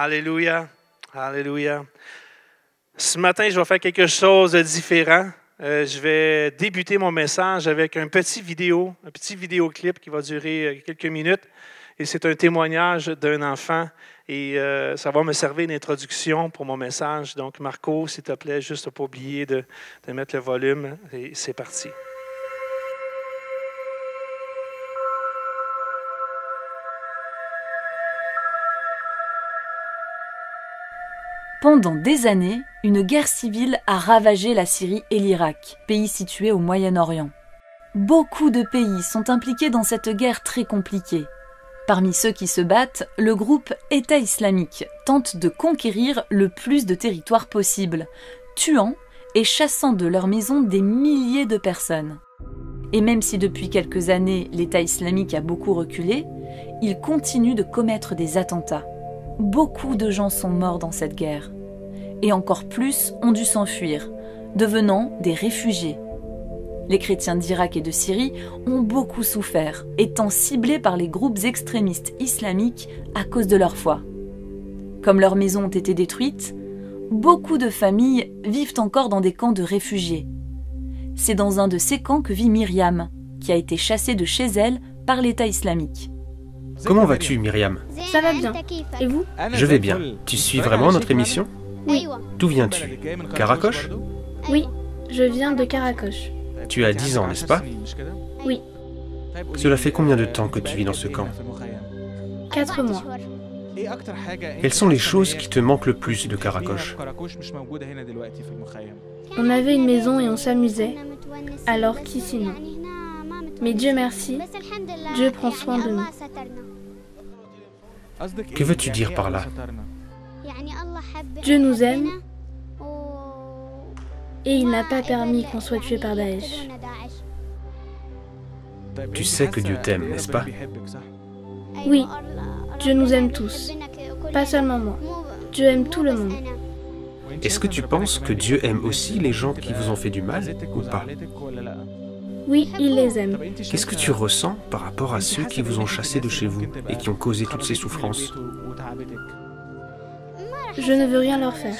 Alléluia. Alléluia. Ce matin, je vais faire quelque chose de différent. Je vais débuter mon message avec un petit vidéoclip qui va durer quelques minutes. Et c'est un témoignage d'un enfant. Et ça va me servir d'introduction pour mon message. Donc, Marco, s'il te plaît, juste pas oublier de mettre le volume. Et c'est parti. Pendant des années, une guerre civile a ravagé la Syrie et l'Irak, pays situés au Moyen-Orient. Beaucoup de pays sont impliqués dans cette guerre très compliquée. Parmi ceux qui se battent, le groupe État islamique tente de conquérir le plus de territoire possible, tuant et chassant de leur maison des milliers de personnes. Et même si depuis quelques années l'État islamique a beaucoup reculé, il continue de commettre des attentats. Beaucoup de gens sont morts dans cette guerre. Et encore plus ont dû s'enfuir, devenant des réfugiés. Les chrétiens d'Irak et de Syrie ont beaucoup souffert, étant ciblés par les groupes extrémistes islamiques à cause de leur foi. Comme leurs maisons ont été détruites, beaucoup de familles vivent encore dans des camps de réfugiés. C'est dans un de ces camps que vit Myriam, qui a été chassée de chez elle par l'État islamique. Comment vas-tu, Myriam? Ça va bien. Et vous? Je vais bien. Tu suis vraiment notre émission? Oui. D'où viens-tu? Karakosh? Oui, je viens de Karakosh. Tu as 10 ans, n'est-ce pas? Oui. Cela fait combien de temps que tu vis dans ce camp? 4 mois. Quelles sont les choses qui te manquent le plus de Karakosh? On avait une maison et on s'amusait, alors qu'ici non. Mais Dieu merci, Dieu prend soin de nous. Que veux-tu dire par là? Dieu nous aime et il n'a pas permis qu'on soit tué par Daesh. Tu sais que Dieu t'aime, n'est-ce pas? Oui, Dieu nous aime tous, pas seulement moi. Dieu aime tout le monde. Est-ce que tu penses que Dieu aime aussi les gens qui vous ont fait du mal ou pas? Oui, il les aime. Qu'est-ce que tu ressens par rapport à ceux qui vous ont chassé de chez vous et qui ont causé toutes ces souffrances? Je ne veux rien leur faire.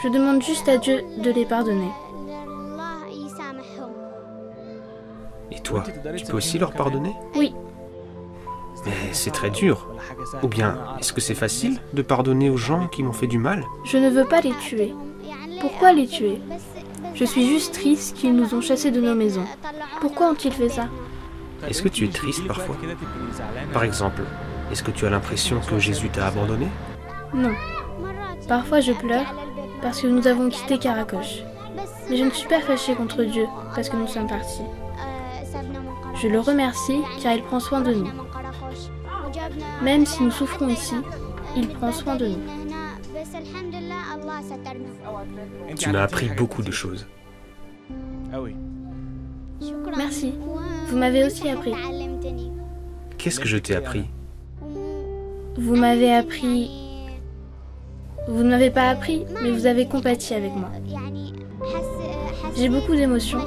Je demande juste à Dieu de les pardonner. Et toi, tu peux aussi leur pardonner? Oui. Mais c'est très dur. Ou bien, est-ce que c'est facile de pardonner aux gens qui m'ont fait du mal? Je ne veux pas les tuer. Pourquoi les tuer? Je suis juste triste qu'ils nous ont chassés de nos maisons. Pourquoi ont-ils fait ça? Est-ce que tu es triste parfois? Par exemple, est-ce que tu as l'impression que Jésus t'a abandonné? Non. Parfois je pleure parce que nous avons quitté Karakosh. Mais je ne suis pas fâchée contre Dieu parce que nous sommes partis. Je le remercie car il prend soin de nous. Même si nous souffrons ici, il prend soin de nous. Tu m'as appris beaucoup de choses. Merci. Vous m'avez aussi appris. Qu'est-ce que je t'ai appris? Vous m'avez appris... Vous ne m'avez pas appris, mais vous avez compati avec moi. J'ai beaucoup d'émotions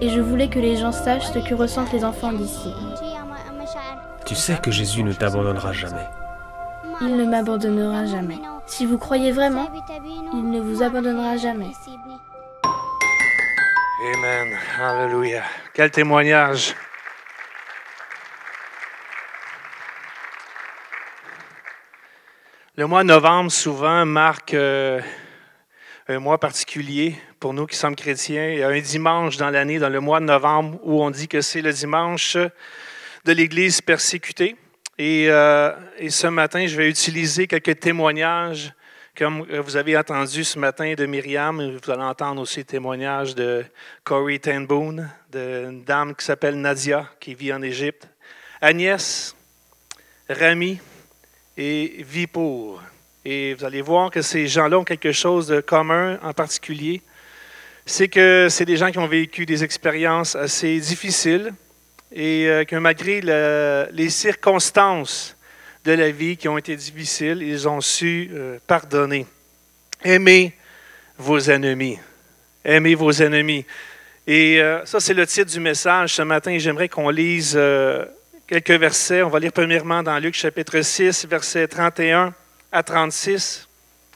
et je voulais que les gens sachent ce que ressentent les enfants d'ici. Tu sais que Jésus ne t'abandonnera jamais. Il ne m'abandonnera jamais. Si vous croyez vraiment, il ne vous abandonnera jamais. Amen. Alléluia. Quel témoignage. Le mois de novembre, souvent, marque un mois particulier pour nous qui sommes chrétiens. Il y a un dimanche dans l'année, dans le mois de novembre, où on dit que c'est le dimanche de l'Église persécutée. Et ce matin, je vais utiliser quelques témoignages, comme vous avez entendu ce matin de Myriam. Vous allez entendre aussi le témoignage de Corey ten Boom, d'une dame qui s'appelle Nadia, qui vit en Égypte. Agnès, Rami et Vipour. Et vous allez voir que ces gens-là ont quelque chose de commun en particulier. C'est que c'est des gens qui ont vécu des expériences assez difficiles et que malgré les circonstances de la vie qui ont été difficiles, ils ont su pardonner. Aimez vos ennemis. Aimez vos ennemis. Et ça, c'est le titre du message. Ce matin, j'aimerais qu'on lise quelques versets. On va lire premièrement dans Luc chapitre 6, verset 31 à 36.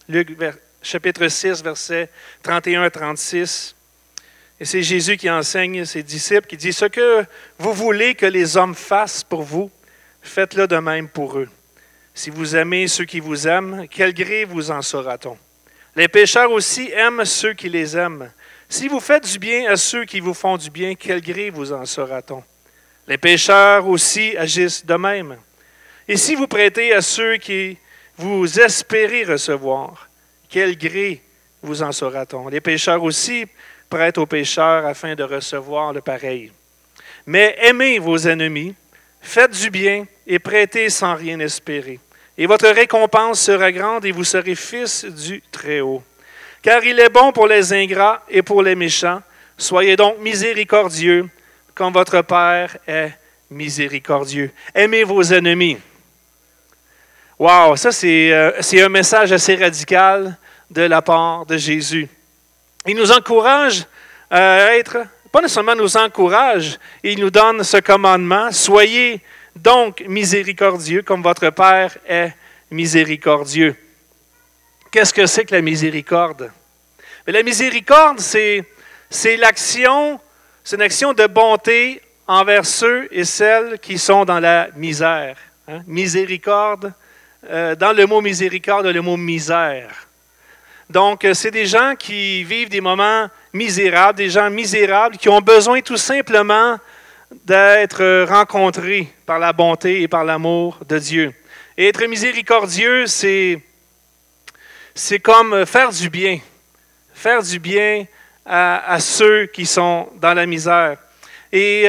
Luc chapitre 6, versets 31 à 36. Et c'est Jésus qui enseigne à ses disciples, qui dit « Ce que vous voulez que les hommes fassent pour vous, faites-le de même pour eux. Si vous aimez ceux qui vous aiment, quel gré vous en saura-t-on? Les pécheurs aussi aiment ceux qui les aiment. Si vous faites du bien à ceux qui vous font du bien, quel gré vous en saura-t-on? Les pécheurs aussi agissent de même. Et si vous prêtez à ceux qui vous espérez recevoir, quel gré vous en saura-t-on? Les pécheurs aussi prêtent aux pécheurs afin de recevoir le pareil. Mais aimez vos ennemis, faites du bien et prêtez sans rien espérer. Et votre récompense sera grande et vous serez fils du Très-Haut. Car il est bon pour les ingrats et pour les méchants. Soyez donc miséricordieux, comme votre Père est miséricordieux. Aimez vos ennemis. Wow, ça c'est un message assez radical de la part de Jésus. Il nous encourage à être, pas seulement nous encourage, il nous donne ce commandement, soyez donc miséricordieux comme votre Père est miséricordieux. Qu'est-ce que c'est que la miséricorde? La miséricorde, c'est l'action, c'est une action de bonté envers ceux et celles qui sont dans la misère. Hein? Miséricorde, dans le mot miséricorde, le mot misère. Donc, c'est des gens qui vivent des moments misérables, des gens misérables qui ont besoin tout simplement d'être rencontrés par la bonté et par l'amour de Dieu. Et être miséricordieux, c'est comme faire du bien. Faire du bien à ceux qui sont dans la misère. Et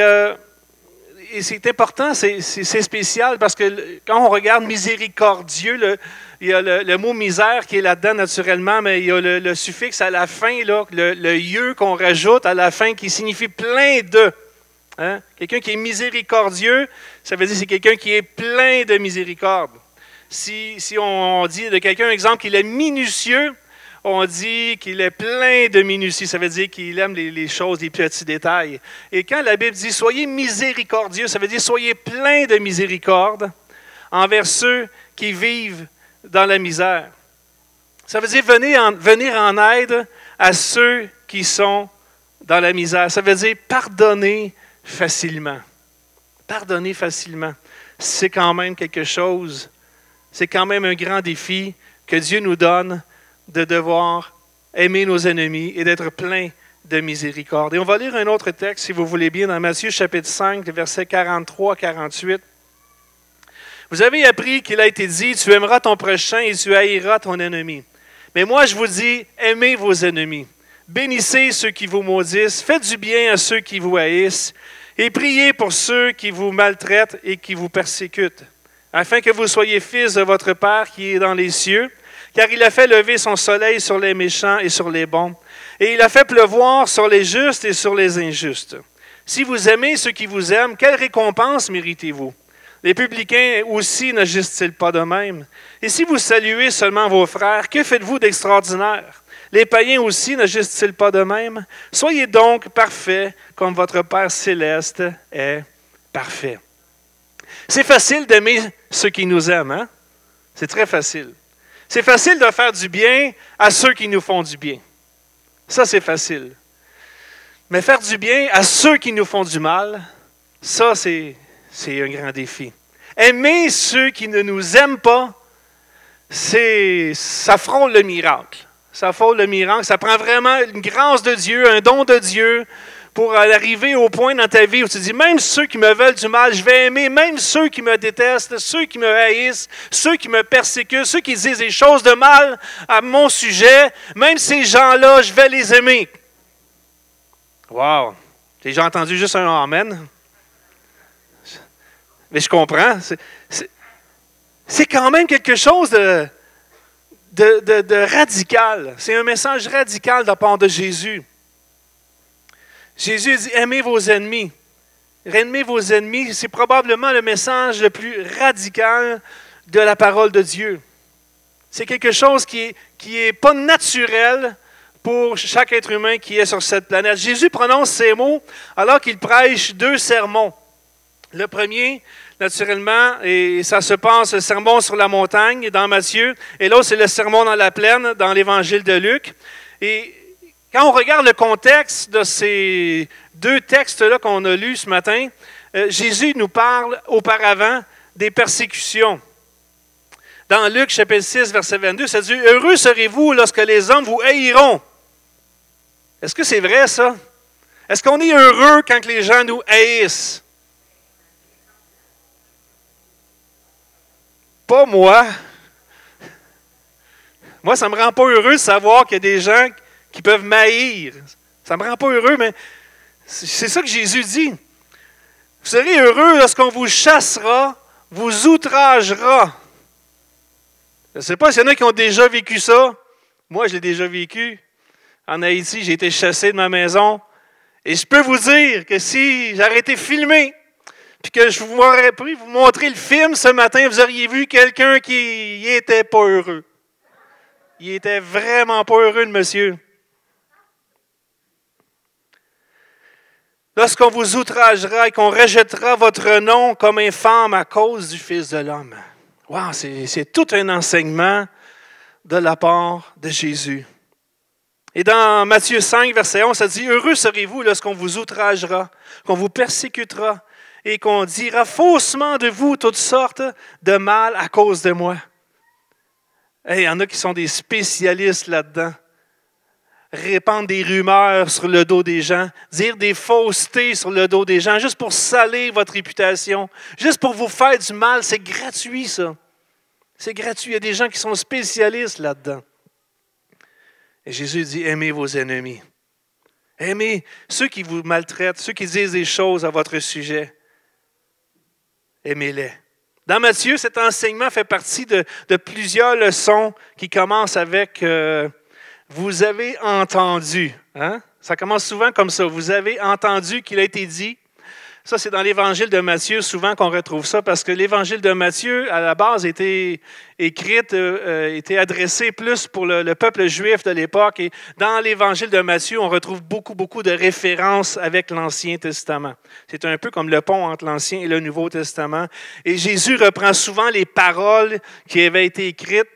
c'est important, c'est spécial, parce que quand on regarde miséricordieux, il y a le mot misère qui est là-dedans naturellement, mais il y a le suffixe à la fin, là, le « yeux » qu'on rajoute à la fin qui signifie plein de. Hein? Quelqu'un qui est miséricordieux, ça veut dire que c'est quelqu'un qui est plein de miséricorde. Si on dit de quelqu'un, exemple, qu'il est minutieux, on dit qu'il est plein de minutie. Ça veut dire qu'il aime les choses, les petits détails. Et quand la Bible dit « soyez miséricordieux », ça veut dire « soyez plein de miséricorde envers ceux qui vivent dans la misère ». Ça veut dire venir en aide à ceux qui sont dans la misère. Ça veut dire pardonner facilement. Pardonner facilement. C'est quand même quelque chose, c'est quand même un grand défi que Dieu nous donne de devoir aimer nos ennemis et d'être plein de miséricorde. Et on va lire un autre texte, si vous voulez bien, dans Matthieu chapitre 5, versets 43-48. Vous avez appris qu'il a été dit, tu aimeras ton prochain et tu haïras ton ennemi. Mais moi, je vous dis, aimez vos ennemis. Bénissez ceux qui vous maudissent, faites du bien à ceux qui vous haïssent, et priez pour ceux qui vous maltraitent et qui vous persécutent, afin que vous soyez fils de votre Père qui est dans les cieux, car il a fait lever son soleil sur les méchants et sur les bons, et il a fait pleuvoir sur les justes et sur les injustes. Si vous aimez ceux qui vous aiment, quelle récompense méritez-vous? Les publicains aussi n'agissent-ils pas de même? Et si vous saluez seulement vos frères, que faites-vous d'extraordinaire? Les païens aussi n'agissent-ils pas de même? Soyez donc parfaits comme votre Père céleste est parfait. C'est facile d'aimer ceux qui nous aiment, hein? C'est très facile. C'est facile de faire du bien à ceux qui nous font du bien. Ça, c'est facile. Mais faire du bien à ceux qui nous font du mal, ça, c'est un grand défi. Aimer ceux qui ne nous aiment pas, ça frôle le miracle. Ça frôle le miracle. Ça prend vraiment une grâce de Dieu, un don de Dieu pour arriver au point dans ta vie où tu dis, même ceux qui me veulent du mal, je vais aimer, même ceux qui me détestent, ceux qui me haïssent, ceux qui me persécutent, ceux qui disent des choses de mal à mon sujet, même ces gens-là, je vais les aimer. Wow! J'ai déjà entendu juste un « amen ». Mais je comprends. C'est quand même quelque chose de radical. C'est un message radical de la part de Jésus. Jésus dit, aimez vos ennemis. Aimez vos ennemis, c'est probablement le message le plus radical de la parole de Dieu. C'est quelque chose qui est pas naturel pour chaque être humain qui est sur cette planète. Jésus prononce ces mots alors qu'il prêche 2 sermons. Le premier, naturellement, et ça se passe, le sermon sur la montagne dans Matthieu, et l'autre, c'est le sermon dans la plaine dans l'évangile de Luc. Et quand on regarde le contexte de ces deux textes-là qu'on a lus ce matin, Jésus nous parle auparavant des persécutions. Dans Luc, chapitre 6, verset 22, ça dit « Heureux serez-vous lorsque les hommes vous haïront. » Est-ce que c'est vrai, ça? Est-ce qu'on est heureux quand les gens nous haïssent? Pas moi. Moi, ça ne me rend pas heureux de savoir qu'il y a des gens qui peuvent m'haïr. Ça ne me rend pas heureux, mais c'est ça que Jésus dit. Vous serez heureux lorsqu'on vous chassera, vous outragera. Je ne sais pas s'il y en a qui ont déjà vécu ça. Moi, je l'ai déjà vécu. En Haïti, j'ai été chassé de ma maison. Et je peux vous dire que si j'aurais été filmé, puis que je vous aurais pris vous montrer le film ce matin, vous auriez vu quelqu'un qui n'était pas heureux. Il était vraiment pas heureux, le monsieur. Lorsqu'on vous outragera et qu'on rejettera votre nom comme infâme à cause du Fils de l'homme. Wow, c'est tout un enseignement de la part de Jésus. Et dans Matthieu 5, verset 11, ça dit « Heureux serez-vous lorsqu'on vous outragera, qu'on vous persécutera et qu'on dira faussement de vous toutes sortes de mal à cause de moi. » Il y en a qui sont des spécialistes là-dedans. Répandre des rumeurs sur le dos des gens, dire des faussetés sur le dos des gens, juste pour salir votre réputation, juste pour vous faire du mal. C'est gratuit, ça. C'est gratuit. Il y a des gens qui sont spécialistes là-dedans. Et Jésus dit, aimez vos ennemis. Aimez ceux qui vous maltraitent, ceux qui disent des choses à votre sujet. Aimez-les. Dans Matthieu, cet enseignement fait partie de plusieurs leçons qui commencent avec vous avez entendu. Hein? Ça commence souvent comme ça. Vous avez entendu qu'il a été dit. Ça, c'est dans l'Évangile de Matthieu, souvent qu'on retrouve ça, parce que l'Évangile de Matthieu, à la base, était adressé plus pour le peuple juif de l'époque. Et dans l'Évangile de Matthieu, on retrouve beaucoup de références avec l'Ancien Testament. C'est un peu comme le pont entre l'Ancien et le Nouveau Testament. Et Jésus reprend souvent les paroles qui avaient été écrites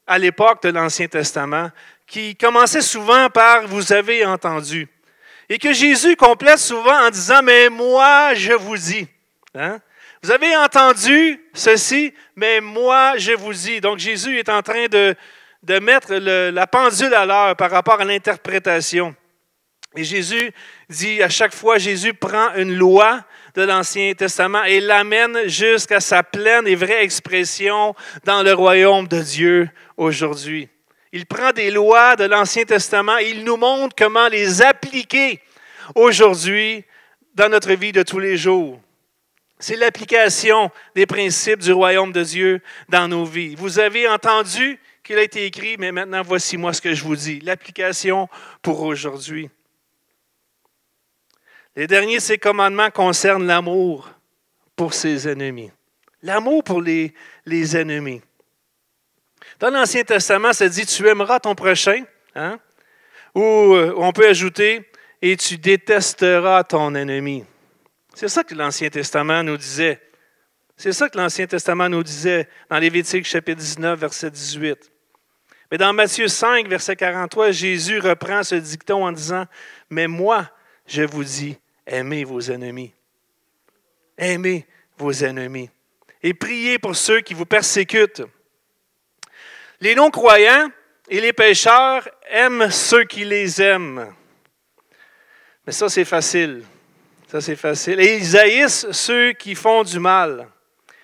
à l'époque de l'Ancien Testament, qui commençaient souvent par « vous avez entendu ». Et que Jésus complète souvent en disant « mais moi, je vous dis hein? ». Vous avez entendu ceci, mais moi, je vous dis. Donc Jésus est en train de mettre la pendule à l'heure par rapport à l'interprétation. Et Jésus dit, à chaque fois, Jésus prend une loi de l'Ancien Testament et l'amène jusqu'à sa pleine et vraie expression dans le royaume de Dieu aujourd'hui. Il prend des lois de l'Ancien Testament et il nous montre comment les appliquer aujourd'hui dans notre vie de tous les jours. C'est l'application des principes du royaume de Dieu dans nos vies. Vous avez entendu qu'il a été écrit, mais maintenant, voici moi ce que je vous dis. L'application pour aujourd'hui. Les derniers de ces commandements concernent l'amour pour ses ennemis. L'amour pour les ennemis. Dans l'Ancien Testament, ça dit « tu aimeras ton prochain hein? » Ou on peut ajouter « et tu détesteras ton ennemi ». C'est ça que l'Ancien Testament nous disait. C'est ça que l'Ancien Testament nous disait dans Lévitique chapitre 19, verset 18. Mais dans Matthieu 5, verset 43, Jésus reprend ce dicton en disant « mais moi, je vous dis, aimez vos ennemis. Aimez vos ennemis. Et priez pour ceux qui vous persécutent. » Les non-croyants et les pécheurs aiment ceux qui les aiment. Mais ça, c'est facile. Ça, c'est facile. Et ils haïssent ceux qui font du mal.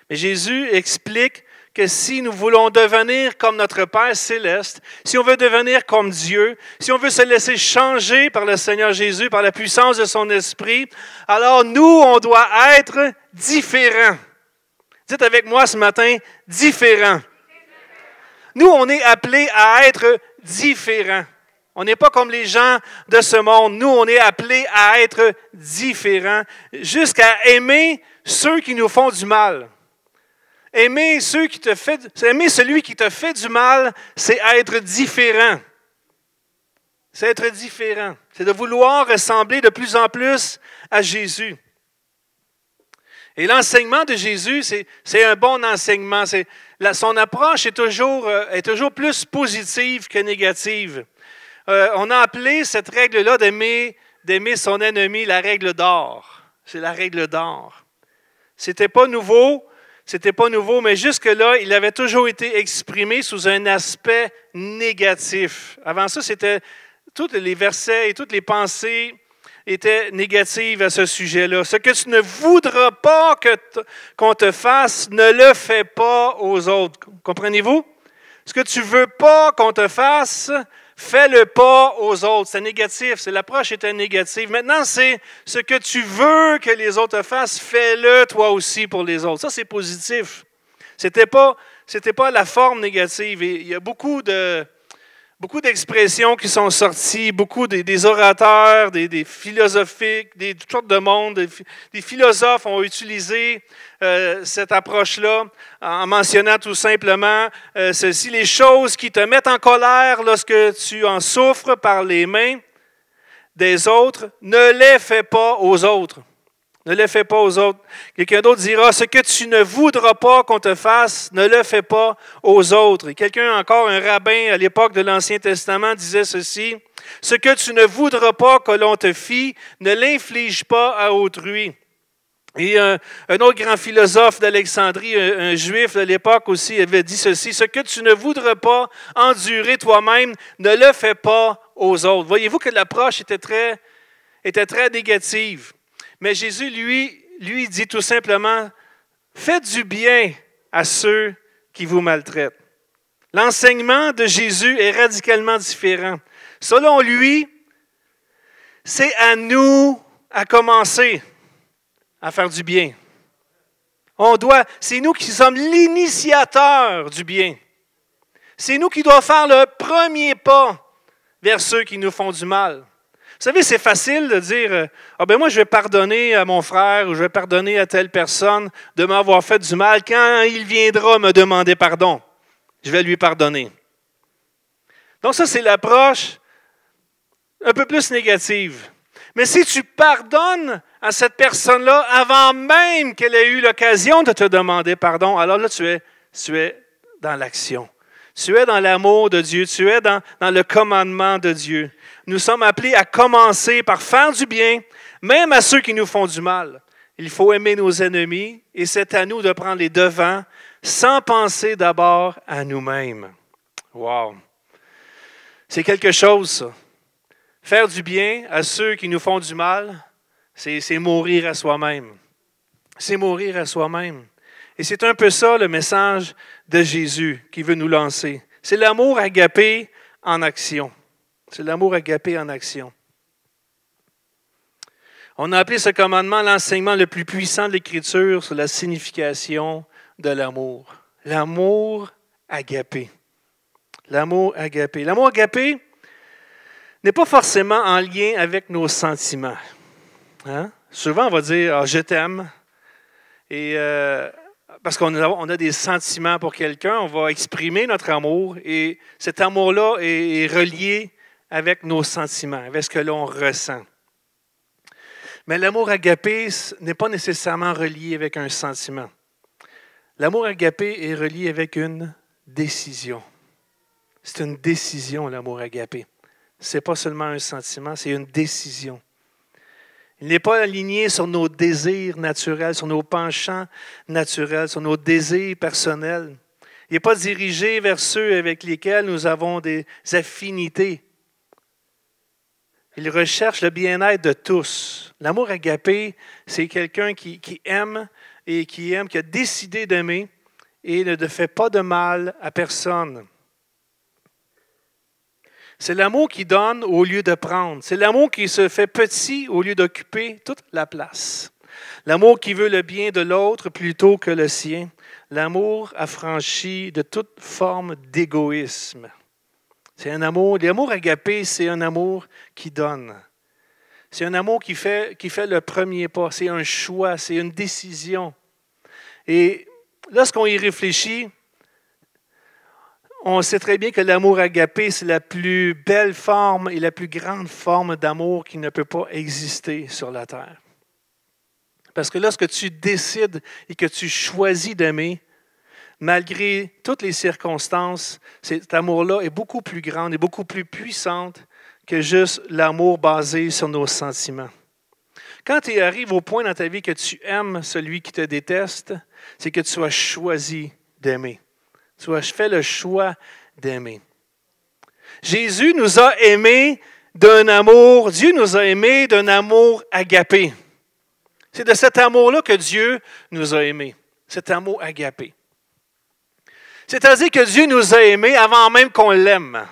Mais Jésus explique que si nous voulons devenir comme notre Père céleste, si on veut devenir comme Dieu, si on veut se laisser changer par le Seigneur Jésus, par la puissance de son Esprit, alors nous, on doit être différents. Dites avec moi ce matin, différents. Nous, on est appelés à être différents. On n'est pas comme les gens de ce monde. Nous, on est appelés à être différents jusqu'à aimer ceux qui nous font du mal. Aimer celui qui te fait du mal, c'est être différent. C'est être différent. C'est de vouloir ressembler de plus en plus à Jésus. Et l'enseignement de Jésus, c'est un bon enseignement. Son approche est toujours plus positive que négative. On a appelé cette règle-là d'aimer son ennemi la règle d'or. C'est la règle d'or. C'était pas nouveau, mais jusque-là, il avait toujours été exprimé sous un aspect négatif. Avant ça, c'était tous les versets et toutes les pensées étaient négatives à ce sujet-là. Ce que tu ne voudras pas qu'on te fasse, ne le fais pas aux autres. Comprenez-vous? Ce que tu ne veux pas qu'on te fasse, fais-le pas aux autres. C'est négatif. L'approche était négative. Maintenant, c'est ce que tu veux que les autres te fassent, fais-le toi aussi pour les autres. Ça, c'est positif. C'était pas la forme négative. Et il y a beaucoup d'expressions qui sont sorties, beaucoup des orateurs, des philosophiques, toutes sortes de monde. Des philosophes ont utilisé cette approche-là en mentionnant tout simplement ceci: les choses qui te mettent en colère lorsque tu en souffres par les mains des autres, ne les fais pas aux autres. Ne le fais pas aux autres. Quelqu'un d'autre dira, ce que tu ne voudras pas qu'on te fasse, ne le fais pas aux autres. Et quelqu'un encore, un rabbin à l'époque de l'Ancien Testament, disait ceci, ce que tu ne voudras pas que l'on te fît, ne l'inflige pas à autrui. Et un autre grand philosophe d'Alexandrie, un juif de l'époque aussi, avait dit ceci, ce que tu ne voudras pas endurer toi-même, ne le fais pas aux autres. Voyez-vous que l'approche était très négative. Mais Jésus, lui dit tout simplement, faites du bien à ceux qui vous maltraitent. L'enseignement de Jésus est radicalement différent. Selon lui, c'est à nous à commencer à faire du bien. C'est nous qui sommes l'initiateur du bien. C'est nous qui devons faire le premier pas vers ceux qui nous font du mal. Vous savez, c'est facile de dire moi, je vais pardonner à mon frère ou je vais pardonner à telle personne de m'avoir fait du mal. Quand il viendra me demander pardon, je vais lui pardonner. Donc, ça, c'est l'approche un peu plus négative. Mais si tu pardonnes à cette personne-là avant même qu'elle ait eu l'occasion de te demander pardon, alors là, tu es dans l'action. Tu es dans l'amour de Dieu, tu es dans le commandement de Dieu. Nous sommes appelés à commencer par faire du bien, même à ceux qui nous font du mal. Il faut aimer nos ennemis et c'est à nous de prendre les devants sans penser d'abord à nous-mêmes. Wow! C'est quelque chose, ça. Faire du bien à ceux qui nous font du mal, c'est mourir à soi-même. C'est mourir à soi-même. Et c'est un peu ça le message de Jésus qui veut nous lancer. C'est l'amour agapé en action. C'est l'amour agapé en action. On a appelé ce commandement l'enseignement le plus puissant de l'Écriture sur la signification de l'amour. L'amour agapé. L'amour agapé. L'amour agapé n'est pas forcément en lien avec nos sentiments. Hein? Souvent, on va dire « je t'aime ». Et parce qu'on a des sentiments pour quelqu'un, on va exprimer notre amour et cet amour-là est relié avec nos sentiments, avec ce que l'on ressent. Mais l'amour agapé n'est pas nécessairement relié avec un sentiment. L'amour agapé est relié avec une décision. C'est une décision, l'amour agapé. Ce n'est pas seulement un sentiment, c'est une décision. Il n'est pas aligné sur nos désirs naturels, sur nos penchants naturels, sur nos désirs personnels. Il n'est pas dirigé vers ceux avec lesquels nous avons des affinités. Il recherche le bien-être de tous. L'amour agapé, c'est quelqu'un qui aime et qui a décidé d'aimer et ne fait pas de mal à personne. C'est l'amour qui donne au lieu de prendre. C'est l'amour qui se fait petit au lieu d'occuper toute la place. L'amour qui veut le bien de l'autre plutôt que le sien. L'amour affranchi de toute forme d'égoïsme. C'est un amour, l'amour agapé, c'est un amour qui donne. C'est un amour qui fait le premier pas. C'est un choix, c'est une décision. Et lorsqu'on y réfléchit, on sait très bien que l'amour agapé, c'est la plus belle forme et la plus grande forme d'amour qui ne peut pas exister sur la terre. Parce que lorsque tu décides et que tu choisis d'aimer, malgré toutes les circonstances, cet amour-là est beaucoup plus grand et beaucoup plus puissante que juste l'amour basé sur nos sentiments. Quand tu arrives au point dans ta vie que tu aimes celui qui te déteste, c'est que tu as choisi d'aimer. Tu as fait le choix d'aimer. Jésus nous a aimés d'un amour, Dieu nous a aimés d'un amour agapé. C'est de cet amour-là que Dieu nous a aimés, cet amour agapé. C'est-à-dire que Dieu nous a aimés avant même qu'on l'aime.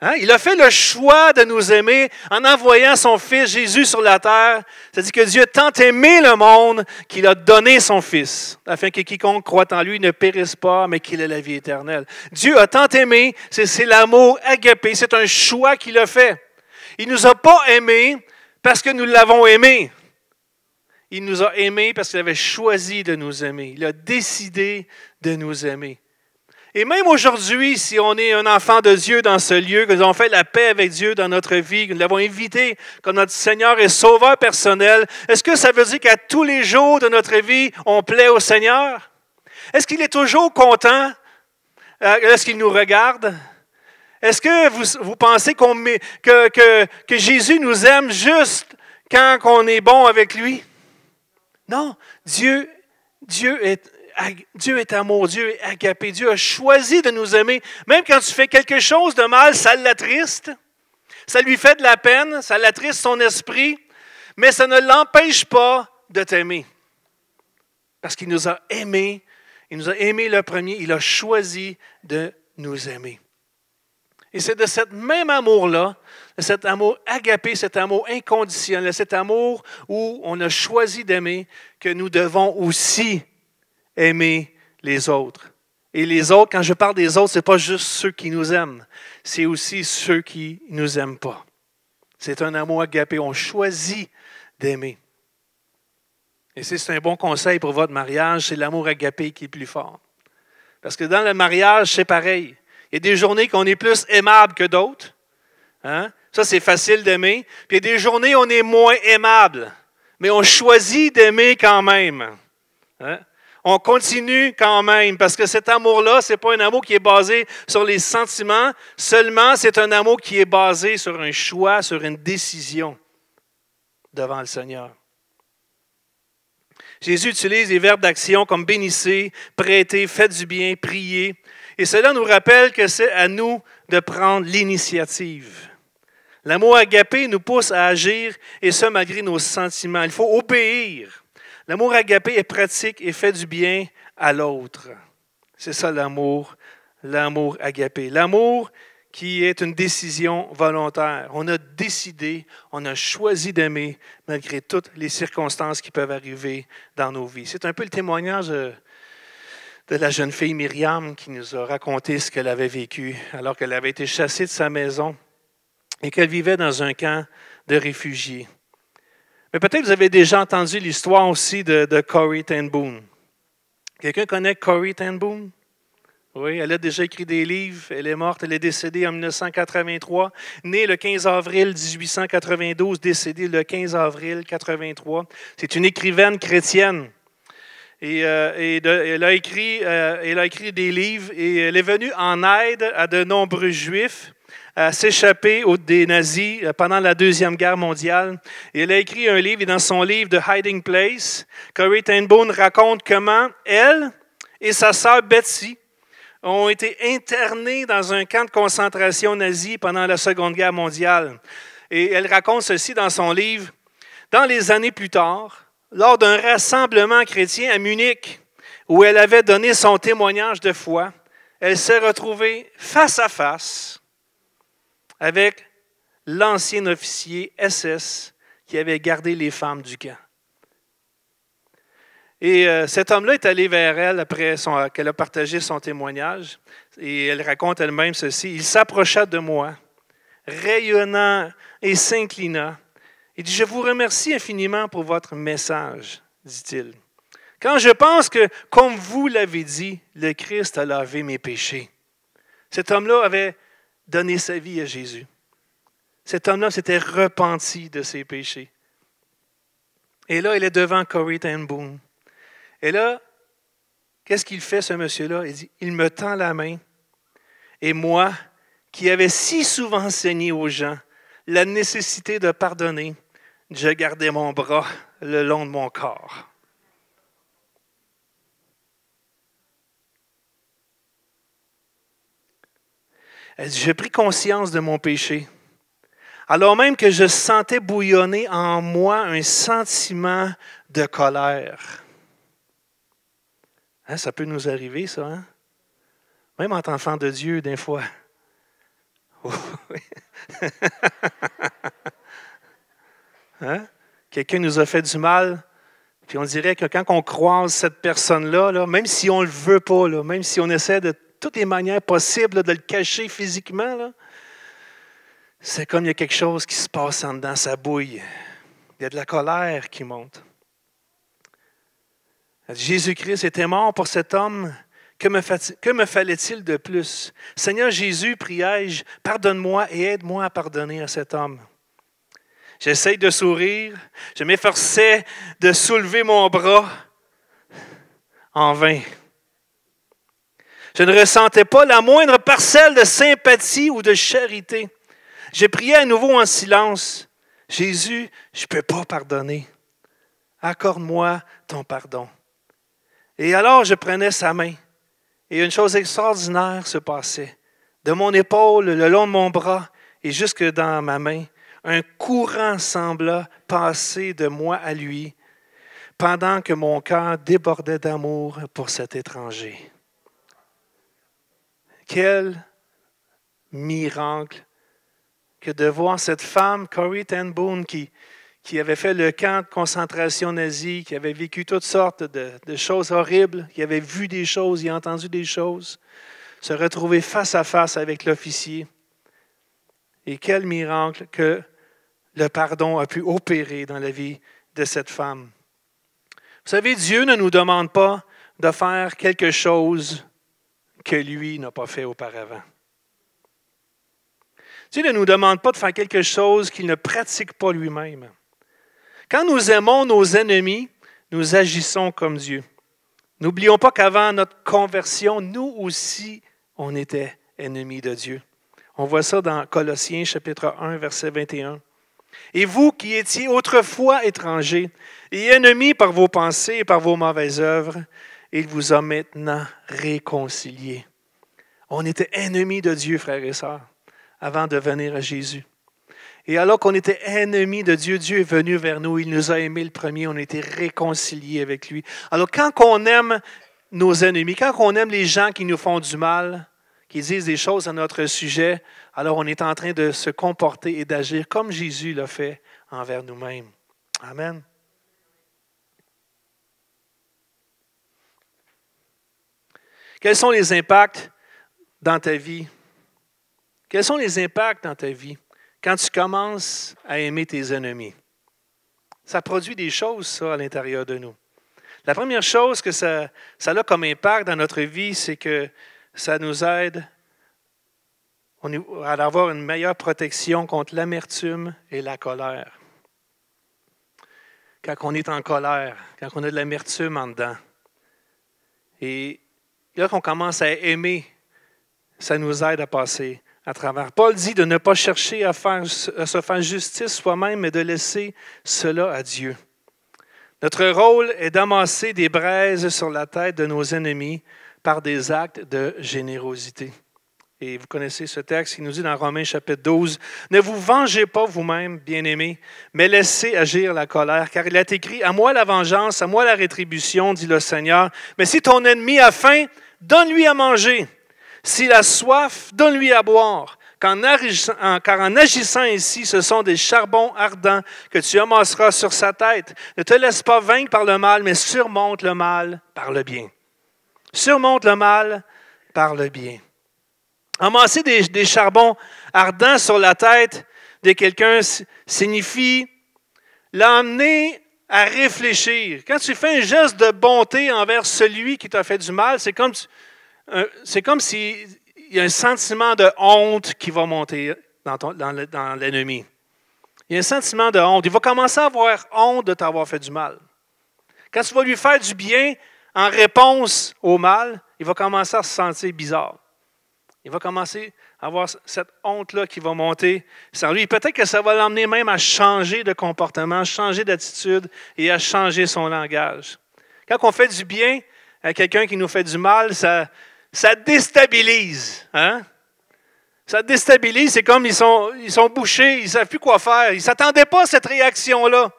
Hein? Il a fait le choix de nous aimer en envoyant son Fils Jésus sur la terre. C'est-à-dire que Dieu a tant aimé le monde qu'il a donné son Fils, afin que quiconque croit en lui ne périsse pas, mais qu'il ait la vie éternelle. Dieu a tant aimé, c'est l'amour agapé, c'est un choix qu'il a fait. Il ne nous a pas aimés parce que nous l'avons aimé. Il nous a aimés parce qu'il avait choisi de nous aimer. Il a décidé de nous aimer. Et même aujourd'hui, si on est un enfant de Dieu dans ce lieu, que nous avons fait la paix avec Dieu dans notre vie, que nous l'avons invité comme notre Seigneur et Sauveur personnel, est-ce que ça veut dire qu'à tous les jours de notre vie, on plaît au Seigneur? Est-ce qu'il est toujours content lorsqu'il nous regarde? Est-ce que vous pensez que Jésus nous aime juste quand on est bon avec lui? Non, Dieu est amour, Dieu est agapé, Dieu a choisi de nous aimer. Même quand tu fais quelque chose de mal, ça l'attriste, ça lui fait de la peine, ça l'attriste son esprit, mais ça ne l'empêche pas de t'aimer. Parce qu'il nous a aimés, il nous a aimés le premier, il a choisi de nous aimer. Et c'est de ce même amour-là, de cet amour agapé, cet amour inconditionnel, cet amour où on a choisi d'aimer, que nous devons aussi aimer les autres. Et les autres, quand je parle des autres, ce n'est pas juste ceux qui nous aiment, c'est aussi ceux qui ne nous aiment pas. C'est un amour agapé, on choisit d'aimer. Et c'est un bon conseil pour votre mariage, c'est l'amour agapé qui est plus fort. Parce que dans le mariage, c'est pareil. Il y a des journées qu'on est plus aimable que d'autres. Hein? Ça, c'est facile d'aimer. Puis il y a des journées où on est moins aimable. Mais on choisit d'aimer quand même. Hein? On continue quand même. Parce que cet amour-là, ce n'est pas un amour qui est basé sur les sentiments. Seulement, c'est un amour qui est basé sur un choix, sur une décision devant le Seigneur. Jésus utilise les verbes d'action comme bénissez, prêtez, faites du bien, priez. Et cela nous rappelle que c'est à nous de prendre l'initiative. L'amour agapé nous pousse à agir, et ce, malgré nos sentiments. Il faut obéir. L'amour agapé est pratique et fait du bien à l'autre. C'est ça l'amour agapé. L'amour qui est une décision volontaire. On a décidé, on a choisi d'aimer, malgré toutes les circonstances qui peuvent arriver dans nos vies. C'est un peu le témoignage de la jeune fille Myriam qui nous a raconté ce qu'elle avait vécu alors qu'elle avait été chassée de sa maison et qu'elle vivait dans un camp de réfugiés. Mais peut-être que vous avez déjà entendu l'histoire aussi de Corrie ten Boom. Quelqu'un connaît Corrie ten Boom? Oui, elle a déjà écrit des livres. Elle est morte, elle est décédée en 1983. Née le 15 avril 1892, décédée le 15 avril 1983. C'est une écrivaine chrétienne. Et elle a écrit des livres et elle est venue en aide à de nombreux Juifs à s'échapper des nazis pendant la Deuxième Guerre mondiale. Et elle a écrit un livre et dans son livre The Hiding Place, Corrie ten Boom raconte comment elle et sa sœur Betsy ont été internées dans un camp de concentration nazi pendant la Seconde Guerre mondiale. Et elle raconte ceci dans son livre. Dans les années plus tard, lors d'un rassemblement chrétien à Munich, où elle avait donné son témoignage de foi, elle s'est retrouvée face à face avec l'ancien officier SS qui avait gardé les femmes du camp. Et cet homme-là est allé vers elle après qu'elle a partagé son témoignage. Et elle raconte elle-même ceci. Il s'approcha de moi, rayonnant et s'inclina. Il dit, « Je vous remercie infiniment pour votre message, dit-il. Quand je pense que, comme vous l'avez dit, le Christ a lavé mes péchés. » Cet homme-là avait donné sa vie à Jésus. Cet homme-là s'était repenti de ses péchés. Et là, il est devant Corrie ten Boom. Et là, qu'est-ce qu'il fait, ce monsieur-là? Il dit, il me tend la main. Et moi, qui avais si souvent enseigné aux gens la nécessité de pardonner, je gardais mon bras le long de mon corps. Elle dit, j'ai pris conscience de mon péché, alors même que je sentais bouillonner en moi un sentiment de colère. Hein, ça peut nous arriver, ça, hein? Même en tant qu'enfant de Dieu, des fois. Hein? Quelqu'un nous a fait du mal, puis on dirait que quand on croise cette personne-là, là, même si on ne le veut pas, là, même si on essaie de toutes les manières possibles là, de le cacher physiquement, là, c'est comme il y a quelque chose qui se passe en dedans, ça bouille. Il y a de la colère qui monte. Jésus-Christ était mort pour cet homme. Que me fallait-il de plus? Seigneur Jésus, priai-je, pardonne-moi et aide-moi à pardonner à cet homme. J'essaye de sourire, je m'efforçais de soulever mon bras en vain. Je ne ressentais pas la moindre parcelle de sympathie ou de charité. Je priais à nouveau en silence. Jésus, je ne peux pas pardonner. Accorde-moi ton pardon. Et alors je prenais sa main. Et une chose extraordinaire se passait. De mon épaule, le long de mon bras et jusque dans ma main, un courant sembla passer de moi à lui, pendant que mon cœur débordait d'amour pour cet étranger. Quel miracle que de voir cette femme, Corrie ten Boom, qui avait fait le camp de concentration nazi, qui avait vécu toutes sortes de choses horribles, qui avait vu des choses, qui a entendu des choses, se retrouver face à face avec l'officier. Et quel miracle que le pardon a pu opérer dans la vie de cette femme. Vous savez, Dieu ne nous demande pas de faire quelque chose que lui n'a pas fait auparavant. Dieu ne nous demande pas de faire quelque chose qu'il ne pratique pas lui-même. Quand nous aimons nos ennemis, nous agissons comme Dieu. N'oublions pas qu'avant notre conversion, nous aussi, on était ennemis de Dieu. On voit ça dans Colossiens chapitre 1, verset 21. Et vous qui étiez autrefois étrangers et ennemis par vos pensées et par vos mauvaises œuvres, il vous a maintenant réconciliés. On était ennemis de Dieu, frères et sœurs, avant de venir à Jésus. Et alors qu'on était ennemis de Dieu, Dieu est venu vers nous, il nous a aimés le premier, on a été réconciliés avec lui. Alors quand on aime nos ennemis, quand on aime les gens qui nous font du mal, qui disent des choses à notre sujet, alors on est en train de se comporter et d'agir comme Jésus l'a fait envers nous-mêmes. Amen. Quels sont les impacts dans ta vie? Quels sont les impacts dans ta vie quand tu commences à aimer tes ennemis? Ça produit des choses, ça, à l'intérieur de nous. La première chose que ça a comme impact dans notre vie, c'est que ça nous aide à avoir une meilleure protection contre l'amertume et la colère. Quand on est en colère, quand on a de l'amertume en dedans. Et là qu'on commence à aimer, ça nous aide à passer à travers. Paul dit de ne pas chercher à se faire justice soi-même, mais de laisser cela à Dieu. Notre rôle est d'amasser des braises sur la tête de nos ennemis par des actes de générosité. Et vous connaissez ce texte qui nous dit dans Romains chapitre 12, « Ne vous vengez pas vous-même, bien-aimés, mais laissez agir la colère, car il est écrit, « À moi la vengeance, à moi la rétribution, dit le Seigneur. Mais si ton ennemi a faim, donne-lui à manger. S'il a soif, donne-lui à boire. Car en agissant ainsi, ce sont des charbons ardents que tu amasseras sur sa tête. Ne te laisse pas vaincre par le mal, mais surmonte le mal par le bien. » Surmonte le mal par le bien. Amasser des charbons ardents sur la tête de quelqu'un signifie l'emmener à réfléchir. Quand tu fais un geste de bonté envers celui qui t'a fait du mal, c'est comme s'il y a un sentiment de honte qui va monter dans l'ennemi. Il y a un sentiment de honte. Il va commencer à avoir honte de t'avoir fait du mal. Quand tu vas lui faire du bien en réponse au mal, il va commencer à se sentir bizarre. Il va commencer à avoir cette honte-là qui va monter sur lui. Peut-être que ça va l'emmener même à changer de comportement, changer d'attitude et à changer son langage. Quand on fait du bien à quelqu'un qui nous fait du mal, ça déstabilise. Hein? Ça déstabilise, c'est comme ils sont bouchés, ils ne savent plus quoi faire. Ils ne s'attendaient pas à cette réaction-là.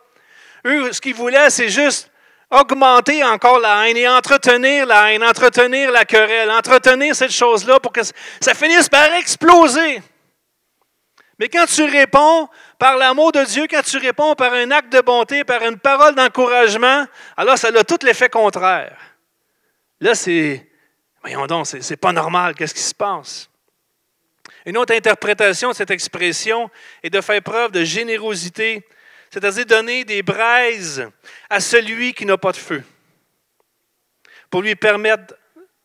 Eux, ce qu'ils voulaient, c'est juste augmenter encore la haine et entretenir la haine, entretenir la querelle, entretenir cette chose-là pour que ça finisse par exploser. Mais quand tu réponds par l'amour de Dieu, quand tu réponds par un acte de bonté, par une parole d'encouragement, alors ça a tout l'effet contraire. Là, voyons donc, c'est pas normal, qu'est-ce qui se passe? Une autre interprétation de cette expression est de faire preuve de générosité, c'est-à-dire donner des braises à celui qui n'a pas de feu, pour lui permettre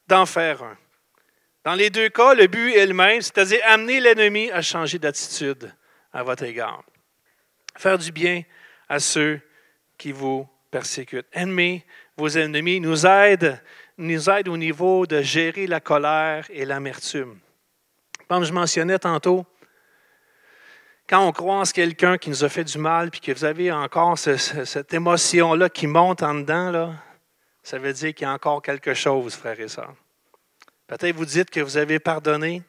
d'en faire un. Dans les deux cas, le but est le même, c'est-à-dire amener l'ennemi à changer d'attitude à votre égard. Faire du bien à ceux qui vous persécutent. Aimer vos ennemis nous aide au niveau de gérer la colère et l'amertume. Comme je mentionnais tantôt, quand on croise quelqu'un qui nous a fait du mal puis que vous avez encore cette émotion-là qui monte en dedans, là, ça veut dire qu'il y a encore quelque chose, frères et sœurs. Peut-être vous dites que vous avez pardonné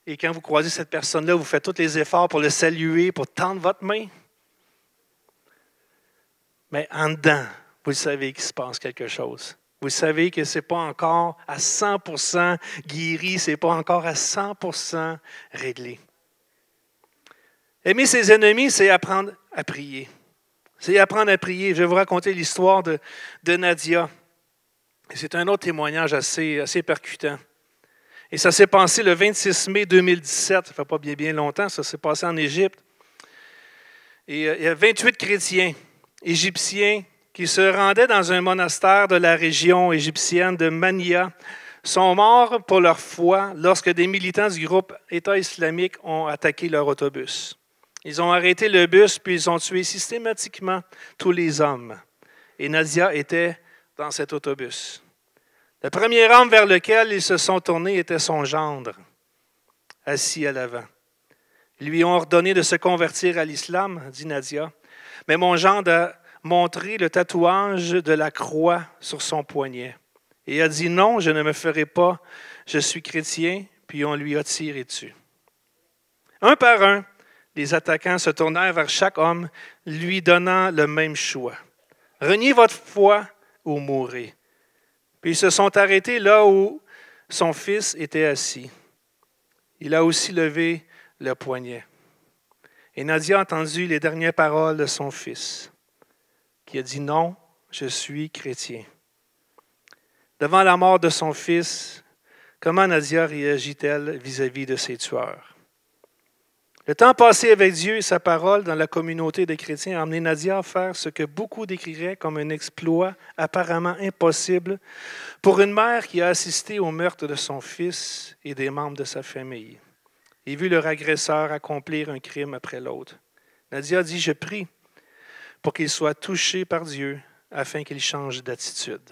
et quand vous croisez cette personne-là, vous faites tous les efforts pour le saluer, pour tendre votre main. Mais en dedans, vous savez qu'il se passe quelque chose. Vous savez que ce n'est pas encore à 100% guéri, ce n'est pas encore à 100% réglé. Aimer ses ennemis, c'est apprendre à prier. C'est apprendre à prier. Je vais vous raconter l'histoire de Nadia. C'est un autre témoignage assez percutant. Et ça s'est passé le 26 mai 2017, ça ne fait pas bien longtemps, ça s'est passé en Égypte. Et il y a 28 chrétiens égyptiens qui se rendaient dans un monastère de la région égyptienne de Mania, sont morts pour leur foi lorsque des militants du groupe État islamique ont attaqué leur autobus. Ils ont arrêté le bus, puis ils ont tué systématiquement tous les hommes. Et Nadia était dans cet autobus. Le premier homme vers lequel ils se sont tournés était son gendre, assis à l'avant. Ils lui ont ordonné de se convertir à l'islam, dit Nadia, mais mon gendre a montré le tatouage de la croix sur son poignet. Et a dit, non, je ne me ferai pas, je suis chrétien, puis on lui a tiré dessus. Un par un, les attaquants se tournèrent vers chaque homme, lui donnant le même choix. Reniez votre foi ou mourrez. Puis ils se sont arrêtés là où son fils était assis. Il a aussi levé le poignet. Et Nadia a entendu les dernières paroles de son fils, qui a dit, non, je suis chrétien. Devant la mort de son fils, comment Nadia réagit-elle vis-à-vis de ses tueurs? Le temps passé avec Dieu et sa parole dans la communauté des chrétiens a amené Nadia à faire ce que beaucoup décriraient comme un exploit apparemment impossible pour une mère qui a assisté au meurtre de son fils et des membres de sa famille et vu leur agresseur accomplir un crime après l'autre. Nadia dit, je prie pour qu'il soit touché par Dieu afin qu'il change d'attitude.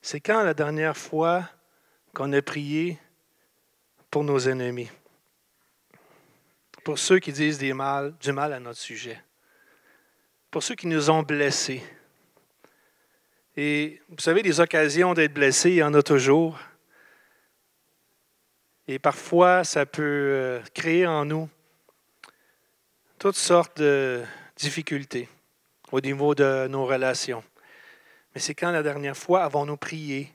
C'est quand la dernière fois qu'on a prié pour nos ennemis? Pour ceux qui disent du mal à notre sujet. Pour ceux qui nous ont blessés. Et vous savez, des occasions d'être blessés, il y en a toujours. Et parfois, ça peut créer en nous toutes sortes de difficultés au niveau de nos relations. Mais c'est quand la dernière fois avons-nous prié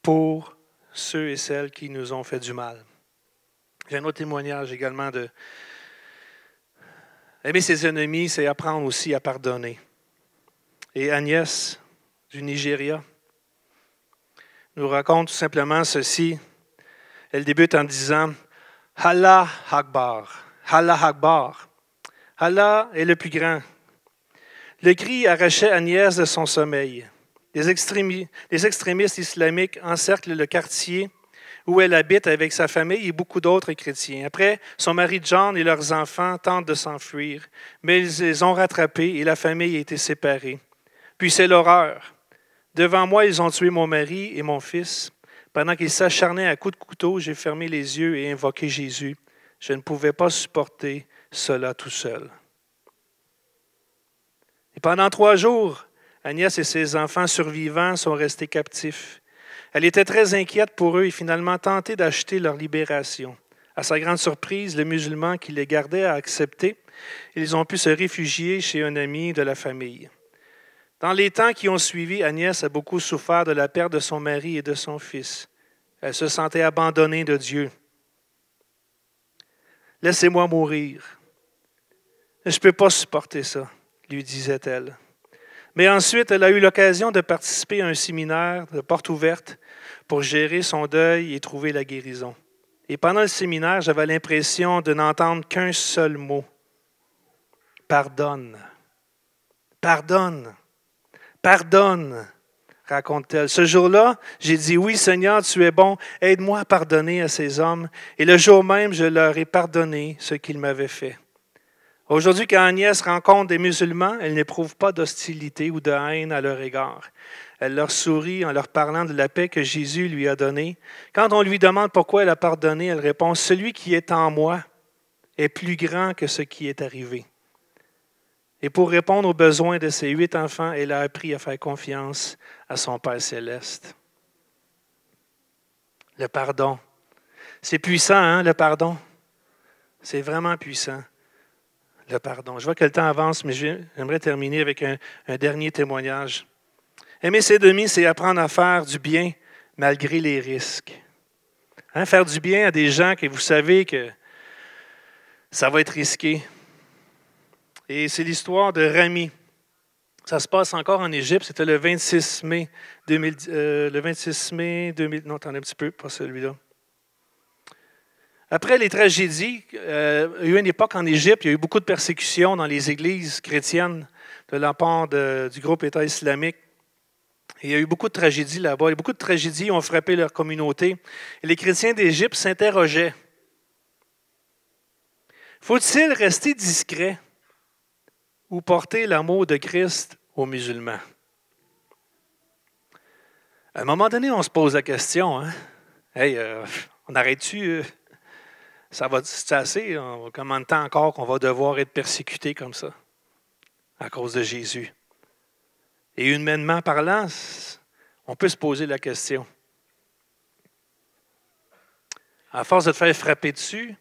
pour ceux et celles qui nous ont fait du mal? J'ai un autre témoignage également de aimer ses ennemis, c'est apprendre aussi à pardonner. Et Agnès, du Nigeria, nous raconte tout simplement ceci. Elle débute en disant « Allah Akbar, Allah Akbar, Allah est le plus grand ». Le cri arrachait Agnès de son sommeil. Les extrémistes islamiques encerclent le quartier où elle habite avec sa famille et beaucoup d'autres chrétiens. Après, son mari John et leurs enfants tentent de s'enfuir, mais ils les ont rattrapés et la famille a été séparée. Puis c'est l'horreur. Devant moi, ils ont tué mon mari et mon fils. Pendant qu'ils s'acharnaient à coups de couteau, j'ai fermé les yeux et invoqué Jésus. Je ne pouvais pas supporter cela tout seul. Et pendant 3 jours, Agnès et ses enfants survivants sont restés captifs. Elle était très inquiète pour eux et finalement tenté d'acheter leur libération. À sa grande surprise, le musulman qui les gardait a accepté. Ils ont pu se réfugier chez un ami de la famille. Dans les temps qui ont suivi, Agnès a beaucoup souffert de la perte de son mari et de son fils. Elle se sentait abandonnée de Dieu. « Laissez-moi mourir. Je ne peux pas supporter ça, » lui disait-elle. Mais ensuite, elle a eu l'occasion de participer à un séminaire de porte ouverte pour gérer son deuil et trouver la guérison. Et pendant le séminaire, j'avais l'impression de n'entendre qu'un seul mot. « Pardonne. Pardonne. Pardonne. » raconte-t-elle. Ce jour-là, j'ai dit, « Oui, Seigneur, tu es bon, aide-moi à pardonner à ces hommes. » Et le jour même, je leur ai pardonné ce qu'ils m'avaient fait. Aujourd'hui, quand Agnès rencontre des musulmans, elle n'éprouve pas d'hostilité ou de haine à leur égard. Elle leur sourit en leur parlant de la paix que Jésus lui a donnée. Quand on lui demande pourquoi elle a pardonné, elle répond, « Celui qui est en moi est plus grand que ce qui est arrivé. » Et pour répondre aux besoins de ses 8 enfants, elle a appris à faire confiance à son Père céleste. Le pardon. C'est puissant, hein, le pardon? C'est vraiment puissant, le pardon. Je vois que le temps avance, mais j'aimerais terminer avec un dernier témoignage. Aimer ses ennemis, c'est apprendre à faire du bien malgré les risques. Hein, faire du bien à des gens que vous savez que ça va être risqué. Et c'est l'histoire de Rami. Ça se passe encore en Égypte. C'était le 26 mai 2000. Non, attendez un petit peu, pas celui-là. Après les tragédies, il y a eu une époque en Égypte, il y a eu beaucoup de persécutions dans les églises chrétiennes de la part du groupe État islamique. Et il y a eu beaucoup de tragédies là-bas. Et beaucoup de tragédies ont frappé leur communauté. Et les chrétiens d'Égypte s'interrogeaient. Faut-il rester discret ou porter l'amour de Christ aux musulmans? À un moment donné, on se pose la question, hein? Hey, on arrête-tu? Ça va, c'est assez? Combien de temps encore qu'on va devoir être persécuté comme ça à cause de Jésus? Et humainement parlant, on peut se poser la question. À force de te faire frapper dessus,